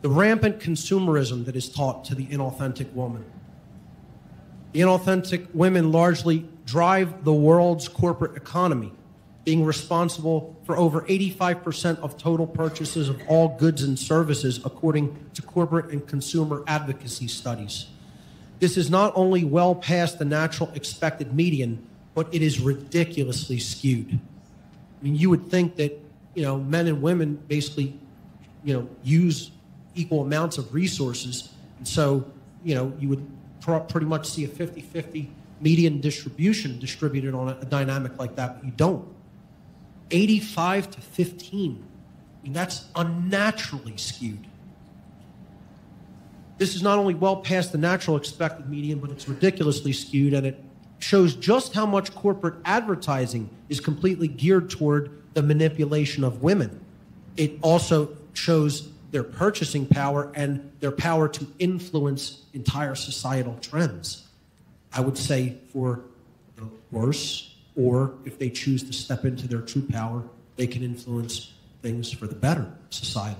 The rampant consumerism that is taught to the inauthentic woman. The inauthentic women largely drive the world's corporate economy, being responsible for over 85% of total purchases of all goods and services, according to corporate and consumer advocacy studies. This is not only well past the natural expected median, but it is ridiculously skewed. I mean, you would think that, men and women basically, use equal amounts of resources. And so, you would pretty much see a 50-50 median distribution distributed on a dynamic like that, but you don't. 85 to 15. I mean, that's unnaturally skewed. This is not only well past the natural expected median, but it's ridiculously skewed, and it shows just how much corporate advertising is completely geared toward the manipulation of women. It also shows their purchasing power and their power to influence entire societal trends. I would say for the worse, or if they choose to step into their true power, they can influence things for the better societally.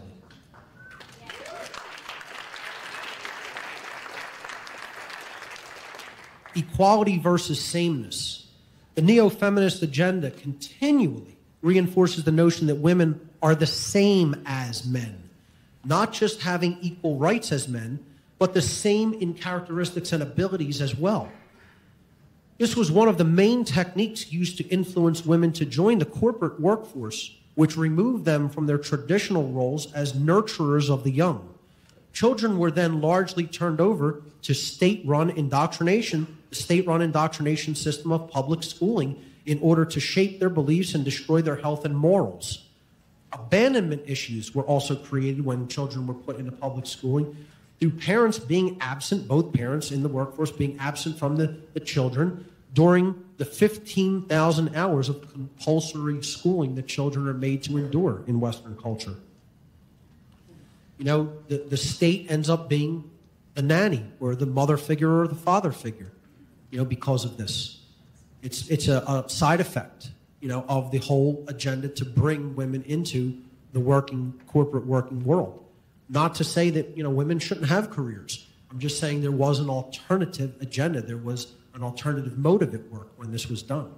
Equality versus sameness. The neo-feminist agenda continually reinforces the notion that women are the same as men, not just having equal rights as men, but the same in characteristics and abilities as well. This was one of the main techniques used to influence women to join the corporate workforce, which removed them from their traditional roles as nurturers of the young. Children were then largely turned over to state-run indoctrination, the state-run indoctrination system of public schooling, in order to shape their beliefs and destroy their health and morals. Abandonment issues were also created when children were put into public schooling through parents being absent, both parents in the workforce being absent from the children during the 15,000 hours of compulsory schooling that children are made to endure in Western culture. The state ends up being the nanny or the mother figure or the father figure, because of this. It's a side effect, of the whole agenda to bring women into the corporate working world. Not to say that, women shouldn't have careers. I'm just saying there was an alternative agenda. There was an alternative motive at work when this was done.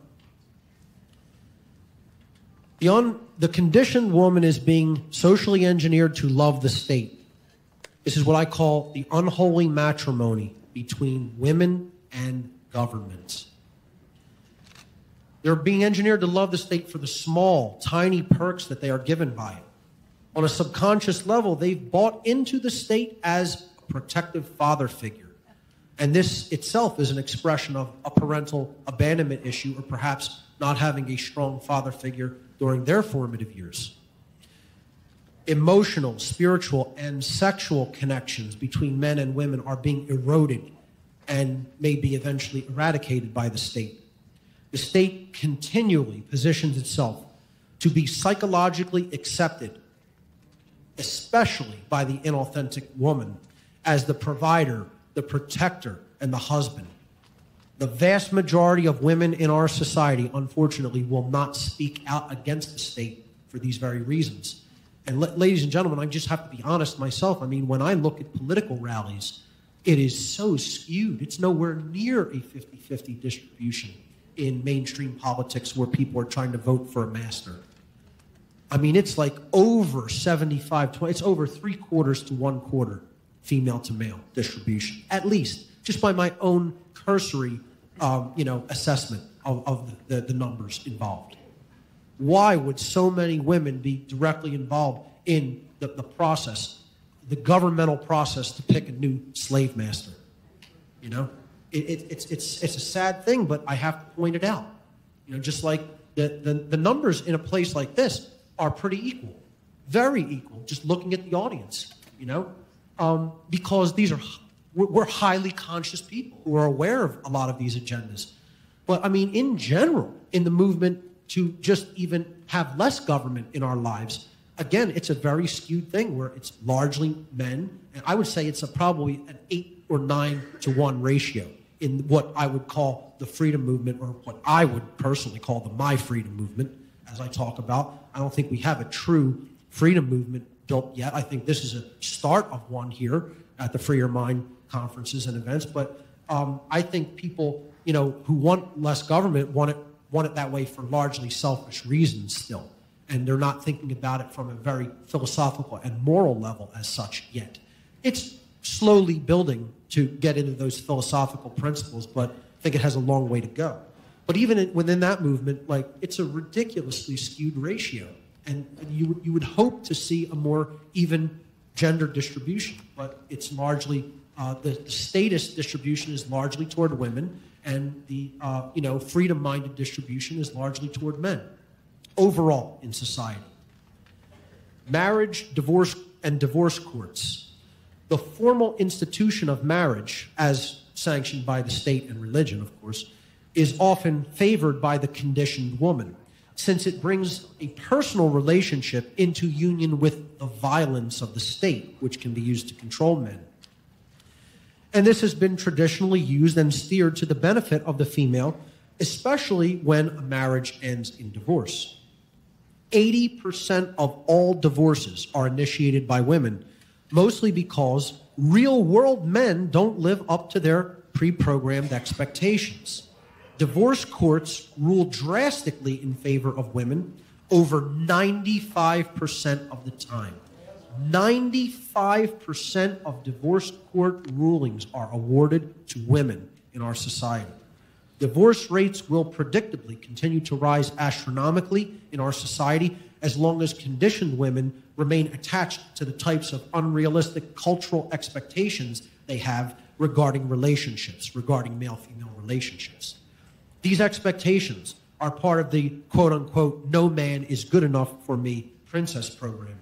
Beyond the conditioned woman is being socially engineered to love the state. This is what I call the unholy matrimony between women and government. They're being engineered to love the state for the small, tiny perks that they are given by it. On a subconscious level, they've bought into the state as a protective father figure. And this itself is an expression of a parental abandonment issue, or perhaps not having a strong father figure during their formative years. Emotional, spiritual, and sexual connections between men and women are being eroded and may be eventually eradicated by the state. The state continually positions itself to be psychologically accepted, especially by the inauthentic woman, as the provider, the protector, and the husband. The vast majority of women in our society, unfortunately, will not speak out against the state for these very reasons. And ladies and gentlemen, I just have to be honest myself. I mean, when I look at political rallies, it is so skewed. It's nowhere near a 50-50 distribution in mainstream politics where people are trying to vote for a master. I mean, it's like over 75-20. It's over 3/4 to 1/4 female to male distribution, at least, just by my own cursory, assessment of the numbers involved. Why would so many women be directly involved in the process, the governmental process to pick a new slave master? It's a sad thing, but I have to point it out. Just like the numbers in a place like this are pretty equal, very equal, just looking at the audience, because we're highly conscious people who are aware of a lot of these agendas. But I mean, in general, in the movement to just even have less government in our lives, again, it's a very skewed thing where it's largely men, and I would say it's probably an 8 or 9 to 1 ratio in what I would call the freedom movement, or what I would personally call the My Freedom movement, as I talk about. I don't think we have a true freedom movement built yet. I think this is a start of one here at the Free Your Mind conferences and events. But I think people, who want less government want it that way for largely selfish reasons still. And they're not thinking about it from a very philosophical and moral level as such yet. It's slowly building to get into those philosophical principles, but I think it has a long way to go. But even within that movement, it's a ridiculously skewed ratio. And you would hope to see a more even gender distribution, but it's largely, the status distribution is largely toward women, and the, freedom-minded distribution is largely toward men, overall in society. Marriage, divorce, and divorce courts. The formal institution of marriage, as sanctioned by the state and religion, of course, is often favored by the conditioned woman, since it brings a personal relationship into union with the violence of the state, which can be used to control men. And this has been traditionally used and steered to the benefit of the female, especially when a marriage ends in divorce. 80% of all divorces are initiated by women, mostly because real-world men don't live up to their pre-programmed expectations. Divorce courts rule drastically in favor of women over 95% of the time. 95% of divorce court rulings are awarded to women in our society. Divorce rates will predictably continue to rise astronomically in our society as long as conditioned women remain attached to the types of unrealistic cultural expectations they have regarding relationships, regarding male-female relationships. These expectations are part of the quote-unquote no man is good enough for me princess programming.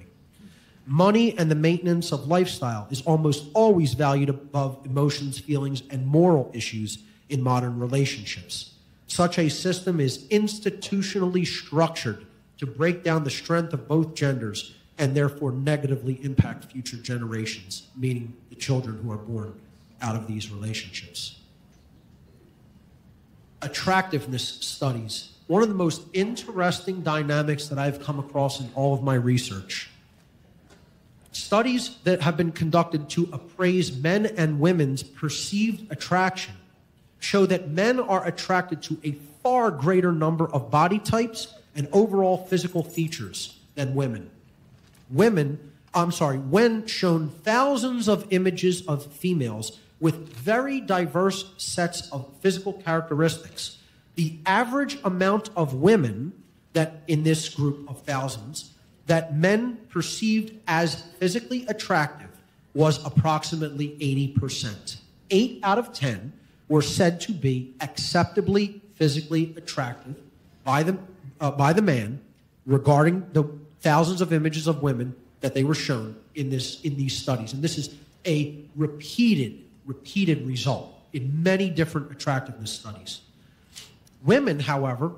Money and the maintenance of lifestyle is almost always valued above emotions, feelings, and moral issues in modern relationships. Such a system is institutionally structured to break down the strength of both genders and therefore negatively impact future generations, meaning the children who are born out of these relationships. Attractiveness studies. One of the most interesting dynamics that I've come across in all of my research. Studies that have been conducted to appraise men and women's perceived attraction show that men are attracted to a far greater number of body types and overall physical features than women. When shown thousands of images of females with very diverse sets of physical characteristics, the average amount of women that in this group of thousands that men perceived as physically attractive was approximately 80%. 8 out of 10 were said to be acceptably physically attractive by the man regarding the thousands of images of women that they were shown in these studies. And this is a repeated result in many different attractiveness studies. Women, however,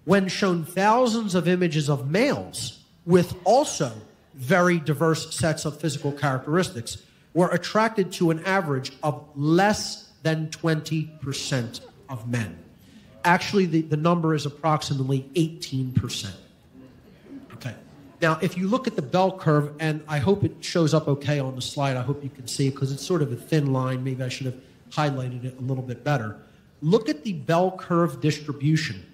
when shown thousands of images of males with also very diverse sets of physical characteristics, were attracted to an average of less than 20% of men. Actually, the number is approximately 18%. Okay. Now, if you look at the bell curve, and I hope it shows up okay on the slide, I hope you can see it because it's sort of a thin line. Maybe I should have highlighted it a little bit better. Look at the bell curve distribution.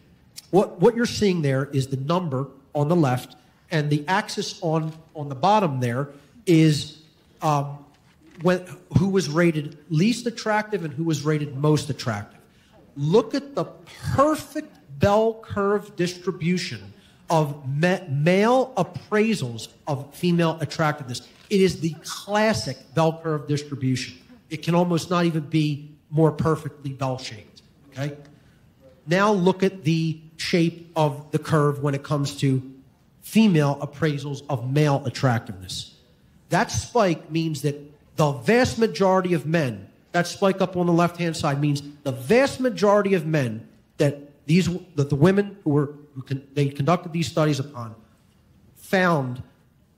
What you're seeing there is the number on the left, and the axis on the bottom there is who was rated least attractive and who was rated most attractive. Look at the perfect bell curve distribution of male appraisals of female attractiveness. It is the classic bell curve distribution. It can almost not even be more perfectly bell-shaped, okay? Now look at the shape of the curve when it comes to female appraisals of male attractiveness. That spike means that the vast majority of men, that spike up on the left-hand side means the vast majority of men that the women they conducted these studies upon found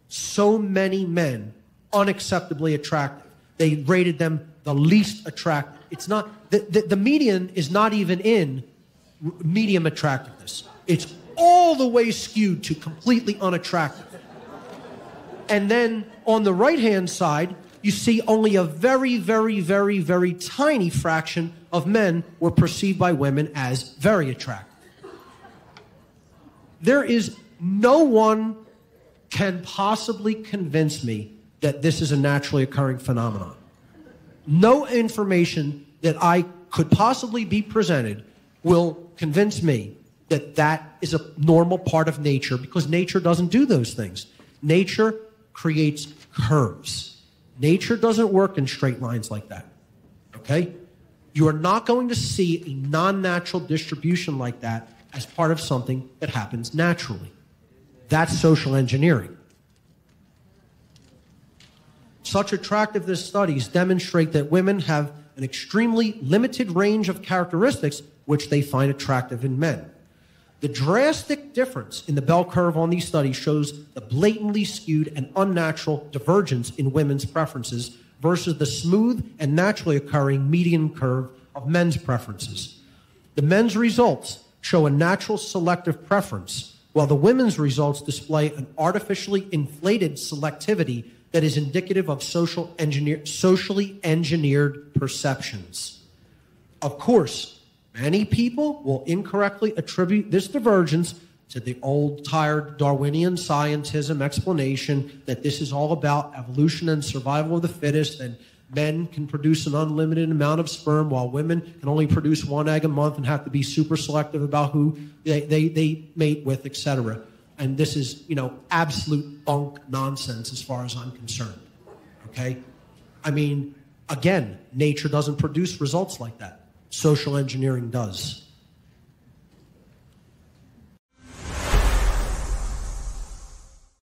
so many men unacceptably attractive. They rated them the least attractive. It's not the median is not even in medium attractiveness. It's all the way skewed to completely unattractive. And then on the right-hand side, you see only a very, very, very, very tiny fraction of men were perceived by women as very attractive. There is no one can possibly convince me that this is a naturally occurring phenomenon. No information that I could possibly be presented will convince me that that is a normal part of nature, because nature doesn't do those things. Nature creates curves. Nature doesn't work in straight lines like that, okay? You are not going to see a non-natural distribution like that as part of something that happens naturally. That's social engineering. Such attractiveness studies demonstrate that women have an extremely limited range of characteristics which they find attractive in men. The drastic difference in the bell curve on these studies shows the blatantly skewed and unnatural divergence in women's preferences versus the smooth and naturally occurring median curve of men's preferences. The men's results show a natural selective preference, while the women's results display an artificially inflated selectivity that is indicative of socially engineered perceptions. Of course, many people will incorrectly attribute this divergence to the old, tired Darwinian scientism explanation that this is all about evolution and survival of the fittest, and men can produce an unlimited amount of sperm while women can only produce 1 egg a month and have to be super selective about who they mate with, etc. And this is, absolute bunk nonsense as far as I'm concerned, okay? I mean, again, nature doesn't produce results like that. Social engineering does.